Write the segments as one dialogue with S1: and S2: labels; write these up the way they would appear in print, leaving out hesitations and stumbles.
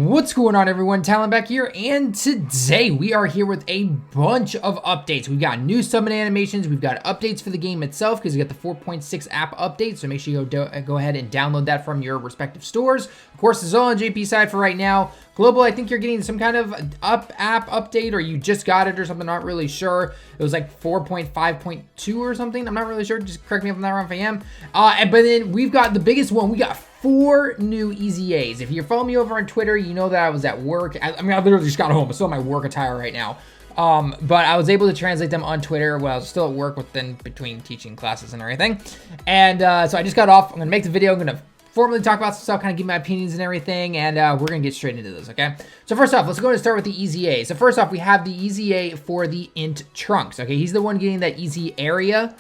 S1: What's going on, everyone? TallenV here, and today we are here with a bunch of updates. We've got new summon animations, we've got updates for the game itself because we got the 4.6 app update, so make sure you go ahead and download that from your respective stores. Of course, this is all on JP side for right now. Global, I think you're getting some kind of app update, or you just got it or something, not really sure. It was like 4.5.2 or something, I'm not really sure, just correct me if I'm not wrong if I am. But then we've got the biggest one, we got 4 new EZAs. If you're following me over on Twitter, you know that I was at work. I literally just got home. I'm still in my work attire right now. But I was able to translate them on Twitter while I was still at work between teaching classes and everything. And so I just got off. I'm going to make the video. I'm going to formally talk about some stuff, kind of give my opinions and everything, and we're going to get straight into this, okay? So first off, let's go ahead and start with the EZA. So first off, we have the EZA for the Int Trunks, okay? He's the one getting that easy area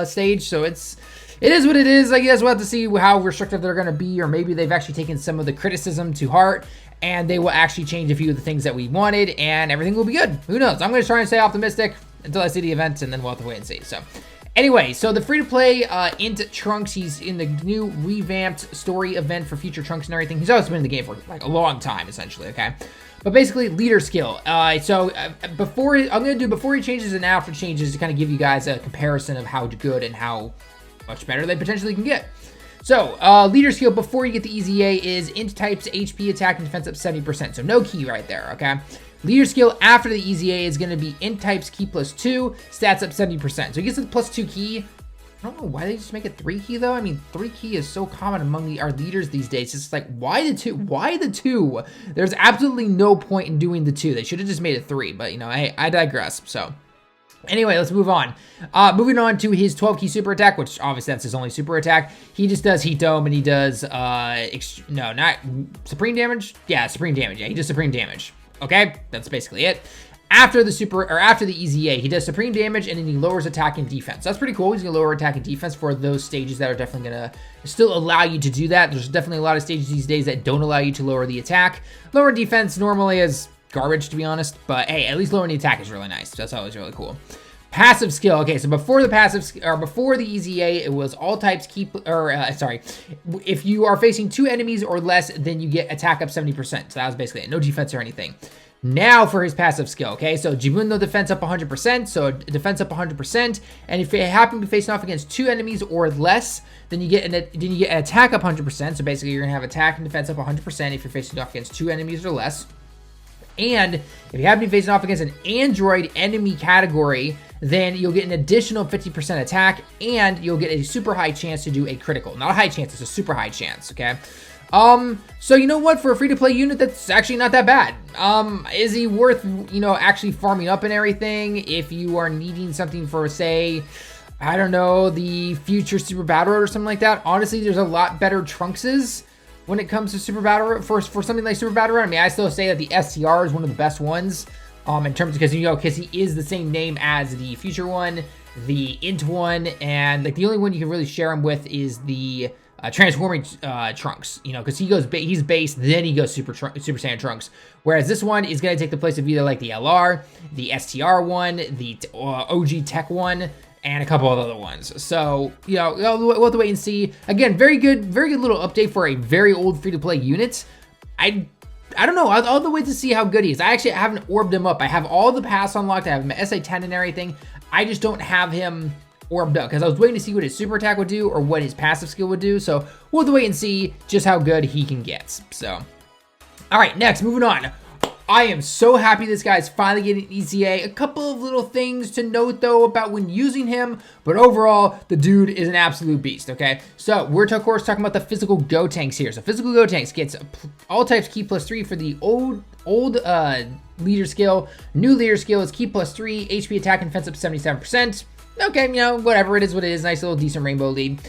S1: stage, so it is what it is. I guess we'll have to see how restrictive they're going to be, or maybe they've actually taken some of the criticism to heart, and they will actually change a few of the things that we wanted, and everything will be good. Who knows? I'm going to try and stay optimistic until I see the event, and then we'll have to wait and see. So anyway, so the free-to-play Int Trunks, he's in the new revamped story event for future Trunks and everything. He's always been in the game for like a long time, essentially, okay? But basically, leader skill. Before he changes and after changes to kind of give you guys a comparison of how good and how much better they potentially can get. So, leader skill before you get the EZA is Int types, HP, attack, and defense up 70%. So no key right there, okay? Leader skill after the EZA is going to be Int types, key +2, stats up 70%. So he gets the +2 key. I don't know why they just make it 3 key though. I mean, 3 key is so common among our leaders these days. It's like, why the 2? Why the 2? There's absolutely no point in doing the 2. They should have just made it 3, but you know, hey, I digress. So anyway, let's move on. Moving on to his 12 key super attack, which obviously that's his only super attack. He just does Heat Dome, and he does, no, not Supreme Damage. Yeah, Supreme Damage. Yeah, he does Supreme Damage. Okay, that's basically it. After the EZA, he does Supreme Damage, and then he lowers attack and defense. That's pretty cool. He's gonna lower attack and defense for those stages that are definitely gonna still allow you to do that. There's definitely a lot of stages these days that don't allow you to lower the attack. Lower defense normally is garbage, to be honest, but hey, at least lowering the attack is really nice. That's always really cool. Passive skill. Okay, so before the EZA, it was all types if you are facing 2 enemies or less, then you get attack up 70%. So that was basically it. No defense or anything. Now for his passive skill, okay? So Jibundo defense up 100%, so defense up 100%, and if you happen to be facing off against 2 enemies or less, then you get an attack up 100%. So basically, you're gonna have attack and defense up 100% if you're facing off against 2 enemies or less. And if you happen to be facing off against an android enemy category, then you'll get an additional 50% attack, and you'll get a super high chance to do a critical. Not a high chance, it's a super high chance, okay? So you know what? For a free-to-play unit, that's actually not that bad. Is he worth, you know, actually farming up and everything if you are needing something for, say, I don't know, the future Super Battle Road or something like that? Honestly, there's a lot better Trunkses when it comes to Super Battle Road, for something like Super Battle Road. I mean, I still say that the STR is one of the best ones, in terms of, because he is the same name as the future one, the Int one, and like the only one you can really share him with is the transforming Trunks, you know, because he's base, then he goes Super Saiyan Trunks. Whereas this one is going to take the place of either like the LR, the STR one, the OG Tech one, and a couple of other ones. So, you know, we'll have to wait and see. Again, very good little update for a very old free-to-play unit. I don't know. I'll have to wait to see how good he is. I haven't orbed him up. I have all the pass unlocked. I have him SA10 and everything. I just don't have him orbed up because I was waiting to see what his super attack would do or what his passive skill would do. So we'll have to wait and see just how good he can get. So, all right, next, moving on. I am so happy this guy is finally getting EZA. A couple of little things to note, though, about when using him, but overall, the dude is an absolute beast, okay? So, we're, of course, talking about the physical gotenks here. So, physical gotenks gets all types key +3 for the old leader skill. New leader skill is key +3, HP attack and defense up 77%. Okay, you know, whatever, it is what it is. Nice little decent rainbow lead.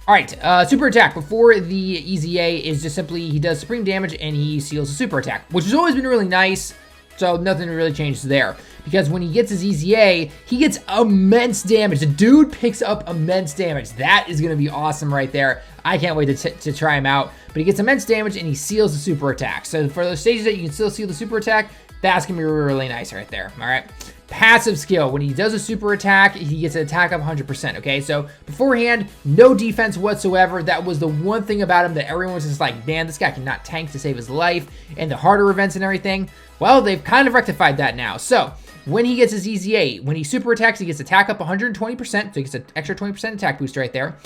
S1: All right, super attack before the EZA is just simply he does supreme damage and he seals a super attack, which has always been really nice, so nothing really changes there. Because when he gets his EZA, he gets immense damage. The dude picks up immense damage. That is going to be awesome right there. I can't wait to try him out. But he gets immense damage and he seals the super attack. So for those stages that you can still seal the super attack, that's going to be really nice right there. All right. Passive skill, when he does a super attack, he gets an attack up 100%, okay? So beforehand, no defense whatsoever. That was the one thing about him that everyone was just like, man, this guy cannot tank to save his life, and the harder events and everything. Well, they've kind of rectified that now. So when he gets his EZA, when he super attacks, he gets attack up 120%, so he gets an extra 20% attack boost right there.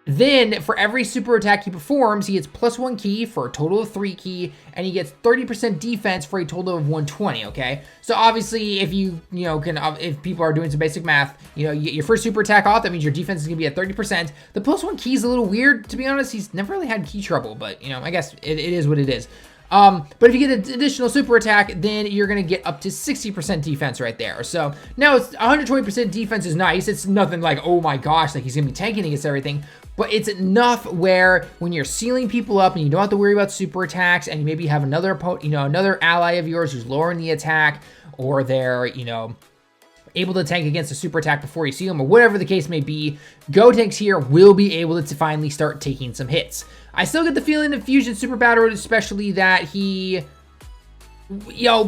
S1: Then, for every super attack he performs, he gets +1 ki for a total of 3 ki, and he gets 30% defense for a total of 120, okay? So obviously, if if people are doing some basic math, you get your first super attack off, that means your defense is gonna be at 30%. The +1 ki is a little weird, to be honest. He's never really had ki trouble, but, I guess it is what it is. But if you get an additional super attack, then you're going to get up to 60% defense right there. So now it's 120% defense is nice. It's nothing like, oh my gosh, like he's going to be tanking against everything. But it's enough where when you're sealing people up and you don't have to worry about super attacks, and you maybe have another another ally of yours who's lowering the attack, or they're, able to tank against a super attack before you seal them, or whatever the case may be, gotenks here will be able to finally start taking some hits. I still get the feeling of Fusion Super Battle Road, especially that he,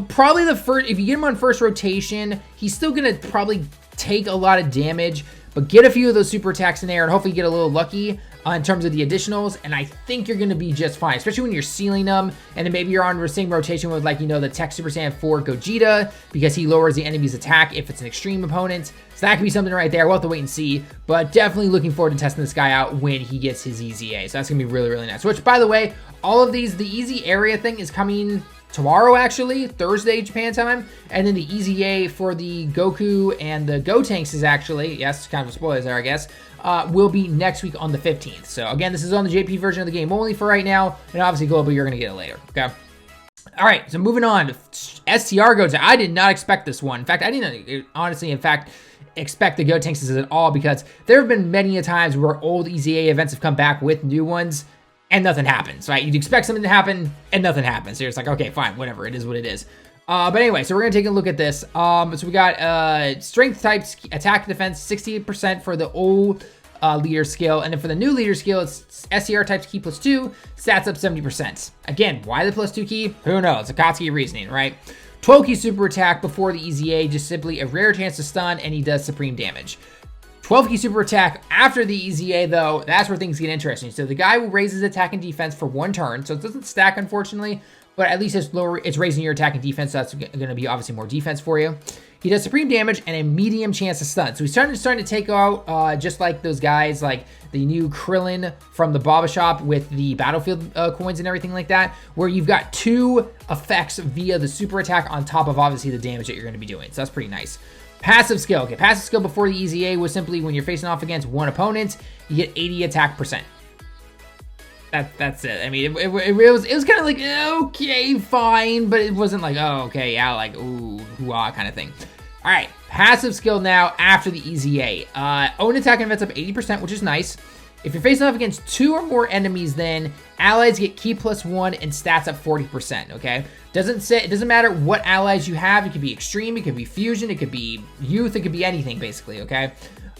S1: probably the first, if you get him on first rotation, he's still gonna probably take a lot of damage, but get a few of those super attacks in there and hopefully get a little lucky in terms of the additionals, and I think you're gonna be just fine, especially when you're sealing them, and then maybe you're on the same rotation with, like, the Tech Super Saiyan 4 Gogeta, because he lowers the enemy's attack if it's an extreme opponent. So that could be something right there. We'll have to wait and see, but definitely looking forward to testing this guy out when he gets his EZA. So that's gonna be really, really nice. Which, by the way, all of these, the Easy Area thing is coming tomorrow, actually, Thursday, Japan time, and then the EZA for the Goku and the gotenks is actually, yes, kind of spoilers there, I guess, will be next week on the 15th. So again, this is on the JP version of the game only for right now, and obviously global, you're gonna get it later, okay? All right, so moving on, STR goes. I did not expect this one. In fact, I didn't honestly, expect the gotenks at all, because there have been many a times where old EZA events have come back with new ones, and nothing happens, right? You'd expect something to happen, and nothing happens. So you're just like, okay, fine, whatever, it is what it is. But anyway, so we're gonna take a look at this. So we got strength types, attack defense, 68% for the old leader skill, and then for the new leader skill, it's SCR types ki +2, stats up 70%. Again, why the +2 ki? Who knows? Akatsuki reasoning, right? 12 ki super attack before the EZA, just simply a rare chance to stun, and he does supreme damage. 12 ki super attack after the EZA, though, that's where things get interesting. So the guy will raise his attack and defense for 1 turn, so it doesn't stack, unfortunately, but at least it's raising your attack and defense, so that's going to be obviously more defense for you. He does supreme damage and a medium chance to stun. So he's starting to take out just like those guys, like the new Krillin from the Baba Shop with the Battlefield coins and everything like that, where you've got 2 effects via the super attack on top of obviously the damage that you're going to be doing. So that's pretty nice. Passive skill. Okay, passive skill before the EZA was simply when you're facing off against one opponent, you get 80 attack percent. That's it. I mean, it was kind of like, okay, fine, but it wasn't like, oh, okay, yeah, like, ooh, hoo-ah kind of thing. All right, passive skill now after the EZA. Own attack and defense up 80%, which is nice. If you're facing off against 2 or more enemies, then allies get ki +1 and stats up 40%, okay? It doesn't matter what allies you have. It could be extreme, it could be fusion, it could be youth, it could be anything, basically, okay?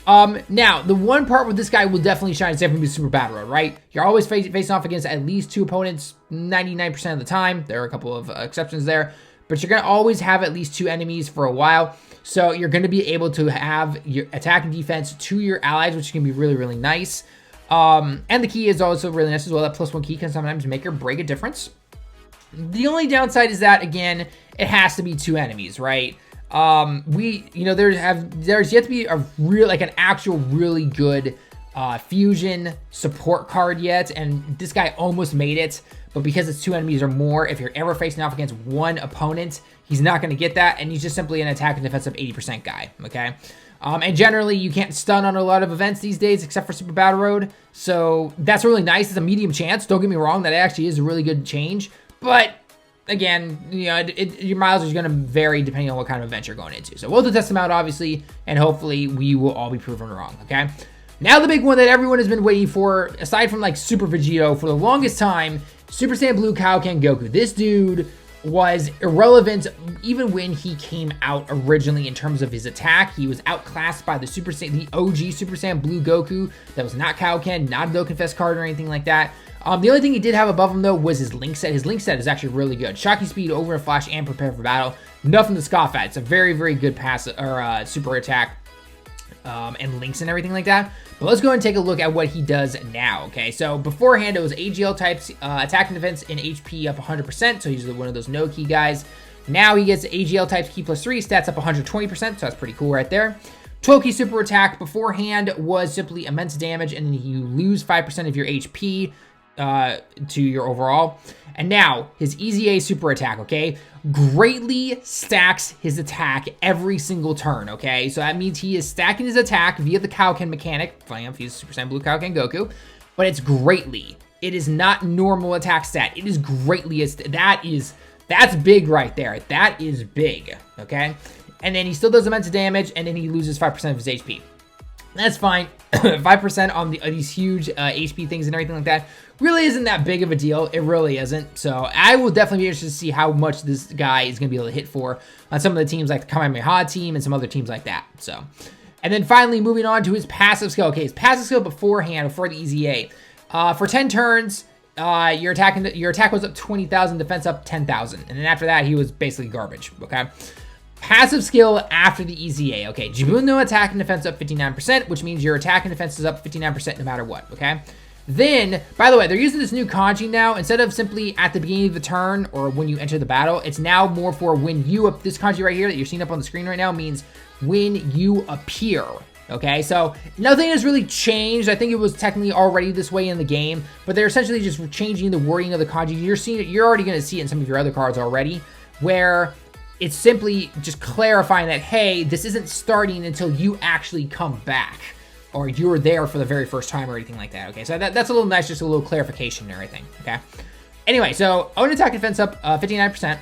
S1: Now, the one part where this guy will definitely shine is definitely Super Battle Road, right? You're always facing off against at least 2 opponents 99% of the time. There are a couple of exceptions there, but you're going to always have at least 2 enemies for a while. So you're going to be able to have your attack and defense to your allies, which can be really, really nice. And the key is also really nice as well. That +1 key can sometimes make or break a difference. The only downside is that, again, it has to be 2 enemies, right? There's yet to be an actual really good fusion support card yet, and this guy almost made it, but because it's 2 enemies or more, if you're ever facing off against one opponent, he's not going to get that, and he's just simply an attack and defense of 80% guy, okay? And generally, you can't stun on a lot of events these days, except for Super Battle Road, so that's really nice. It's a medium chance, don't get me wrong, that actually is a really good change, but again, your miles are going to vary depending on what kind of event you're going into. So we'll test them out, obviously, and hopefully we will all be proven wrong, okay? Now the big one that everyone has been waiting for, aside from like Super Vegeta, for the longest time, Super Saiyan Blue Kaioken Goku. This dude was irrelevant even when he came out originally in terms of his attack. He was outclassed by the OG Super Saiyan Blue Goku that was not Kaioken, not a Dokkan Fest card or anything like that. The only thing he did have above him, though, was his link set. His link set is actually really good. Shocking speed, over a flash, and prepare for battle. Nothing to scoff at. It's a very, very good pass or super attack and links and everything like that. But let's go ahead and take a look at what he does now, okay? So beforehand, it was AGL types, attack and defense, and HP up 100%, so he's one of those no-key guys. Now he gets AGL types, key plus 3, stats up 120%, so that's pretty cool right there. 12 key super attack beforehand was simply immense damage, and then you lose 5% of your HP to your overall. And now his EZA super attack, okay, greatly stacks his attack every single turn, okay? So that means he is stacking his attack via the Kaioken mechanic. Funny enough, he's Super Saiyan Blue Kaioken Goku, but it's greatly. It is not normal attack stat. It is greatly. That's big right there. That is big, okay? And then he still does immense damage, and then he loses 5% of his HP. That's fine. 5% on these huge HP things and everything like that really isn't that big of a deal. It really isn't. So I will definitely be interested to see how much this guy is going to be able to hit for on some of the teams like the Kamehameha team and some other teams like that. So, and then finally moving on to his passive skill. Okay, his passive skill beforehand, before the EZA. For 10 turns, your attack was up 20,000, defense up 10,000. And then after that, he was basically garbage, okay? Passive skill after the EZA, okay? Jibun no attack and defense up 59%, which means your attack and defense is up 59% no matter what, okay? Then, by the way, they're using this new kanji now. Instead of simply at the beginning of the turn or when you enter the battle, it's now more for when you, this kanji right here that you're seeing up on the screen right now means when you appear, okay? So nothing has really changed. I think it was technically already this way in the game, but they're essentially just changing the wording of the kanji. You're already going to see it in some of your other cards already, where it's simply just clarifying that, hey, this isn't starting until you actually come back or you're there for the very first time or anything like that, okay? So that's a little nice, just a little clarification and everything, okay? Anyway, so own attack and defense up 59%.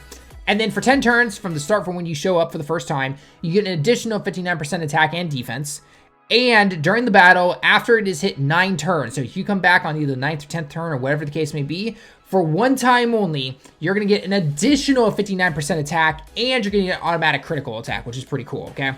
S1: And then for 10 turns from the start from when you show up for the first time, you get an additional 59% attack and defense. And during the battle, after it is hit 9 turns, so if you come back on either the 9th or 10th turn or whatever the case may be, for one time only, you're going to get an additional 59% attack, and you're going to get an automatic critical attack, which is pretty cool, okay?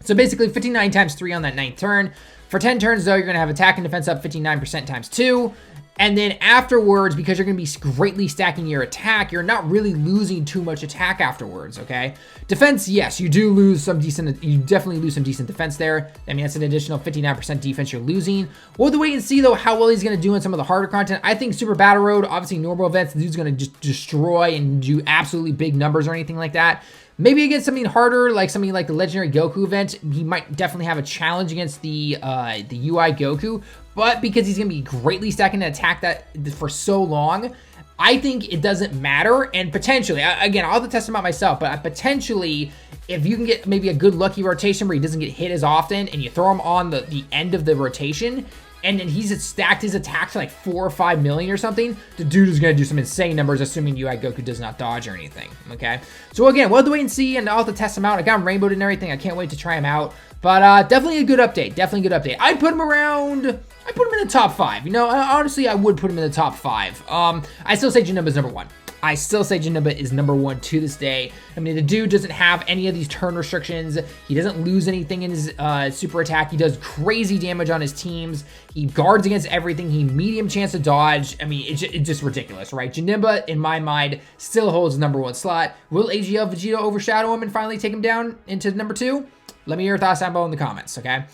S1: So basically 59 times 3 on that 9th turn. For 10 turns, though, you're going to have attack and defense up 59% times 2. And then afterwards, because you're going to be greatly stacking your attack, you're not really losing too much attack afterwards, okay? Defense, yes, you do lose some decent, you definitely lose some decent defense there. I mean, that's an additional 59% defense you're losing. We'll have to wait and see, though, how well he's going to do in some of the harder content. I think Super Battle Road, obviously normal events, the dude's going to just destroy and do absolutely big numbers or anything like that. Maybe against something harder, like something like the Legendary Goku event, he might definitely have a challenge against the UI Goku. But because he's going to be greatly stacking an attack that for so long, I think it doesn't matter. And potentially, again, I'll have to test him out myself, but potentially, if you can get maybe a good lucky rotation where he doesn't get hit as often, and you throw him on the end of the rotation, and then he's stacked his attack to like 4 or 5 million or something, the dude is going to do some insane numbers, assuming UI Goku does not dodge or anything, okay? So again, we'll have to wait and see, and I'll have to test him out. I got him rainbowed and everything. I can't wait to try him out. But definitely a good update. Definitely a good update. I'd put him around, I'd put him in the top 5. You know, honestly, I would put him in the top 5. I still say Janemba is number 1. I still say Janemba is number 1 to this day. I mean, the dude doesn't have any of these turn restrictions. He doesn't lose anything in his super attack. He does crazy damage on his teams. He guards against everything. He medium chance to dodge. I mean, it's just ridiculous, right? Janemba, in my mind, still holds the number 1 slot. Will AGL Vegeta overshadow him and finally take him down into number 2? Let me hear your thoughts down below in the comments, okay?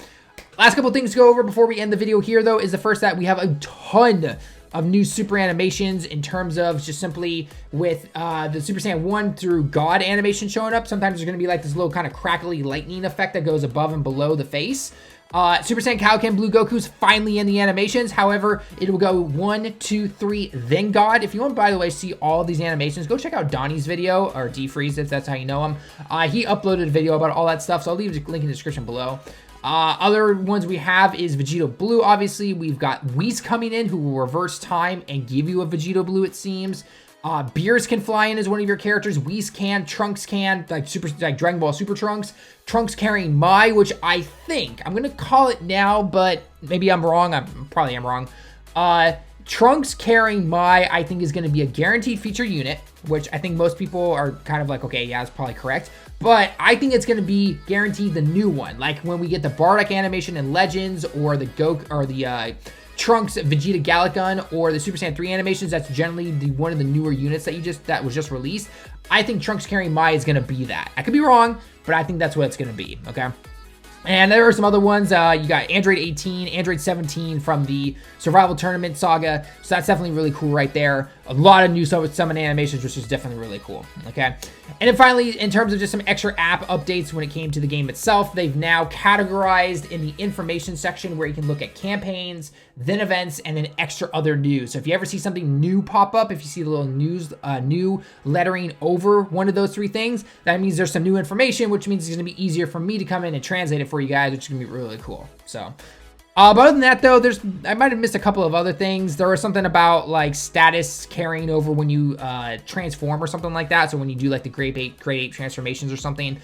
S1: Last couple things to go over before we end the video here, though, is the first that we have a ton of new super animations in terms of just simply with the Super Saiyan 1 through God animation showing up. Sometimes there's going to be like this little kind of crackly lightning effect that goes above and below the face. Super Saiyan Kaioken Blue Goku's finally in the animations. However, it will go 1, 2, 3, then God. If you want, by the way, see all these animations, go check out Donnie's video, or D-Freeze if that's how you know him. He uploaded a video about all that stuff, so I'll leave a link in the description below. Other ones we have is Vegeta Blue, obviously. We've got Whis coming in, who will reverse time and give you a Vegeta Blue, it seems. Beers can fly in as one of your characters. Whis can, Trunks can, like Dragon Ball Super Trunks. Trunks carrying Mai, which I think, I'm gonna call it now, but maybe I'm wrong. I probably am wrong. Trunks carrying Mai, I think, is going to be a guaranteed feature unit, which I think most people are kind of like, okay, yeah, that's probably correct. But I think it's going to be guaranteed the new one, like when we get the Bardock animation in Legends, or the Goku, or the Trunks, Vegeta Dokkan, or the Super Saiyan 3 animations, that's generally one of the newer units that was just released. I think Trunks carrying Mai is gonna be that. I could be wrong, but I think that's what it's gonna be, okay? And there are some other ones. You got Android 18, Android 17 from the Survival Tournament saga. So that's definitely really cool right there. A lot of new summon animations, which is definitely really cool. Okay. And then finally, in terms of just some extra app updates when it came to the game itself, they've now categorized in the information section where you can look at campaigns, then events, and then extra other news. So if you ever see something new pop up, if you see the little news, new lettering over one of those three things, that means there's some new information, which means it's going to be easier for me to come in and translate it for you guys, which is going to be really cool. So, but other than that, though, I might have missed a couple of other things. There was something about like status carrying over when you transform or something like that. So when you do like the grade 8 transformations or something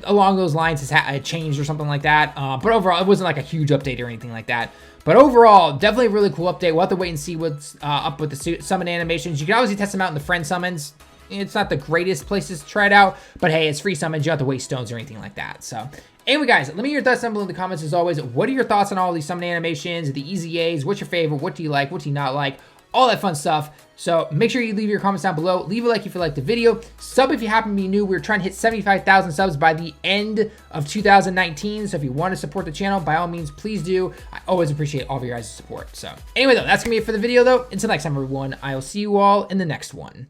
S1: along those lines has changed or something like that. But overall, it wasn't like a huge update or anything like that. But overall, definitely a really cool update. We'll have to wait and see what's up with the summon animations. You can obviously test them out in the friend summons. It's not the greatest places to try it out, but hey, it's free summons. You don't have to waste stones or anything like that. So anyway, guys, let me hear your thoughts down below in the comments as always. What are your thoughts on all these summon animations, the EZAs? What's your favorite? What do you like? What do you not like? All that fun stuff. So make sure you leave your comments down below. Leave a like if you liked the video. Sub if you happen to be new. We're trying to hit 75,000 subs by the end of 2019. So if you want to support the channel, by all means, please do. I always appreciate all of your guys' support. So anyway, though, that's going to be it for the video, though. Until next time, everyone, I'll see you all in the next one.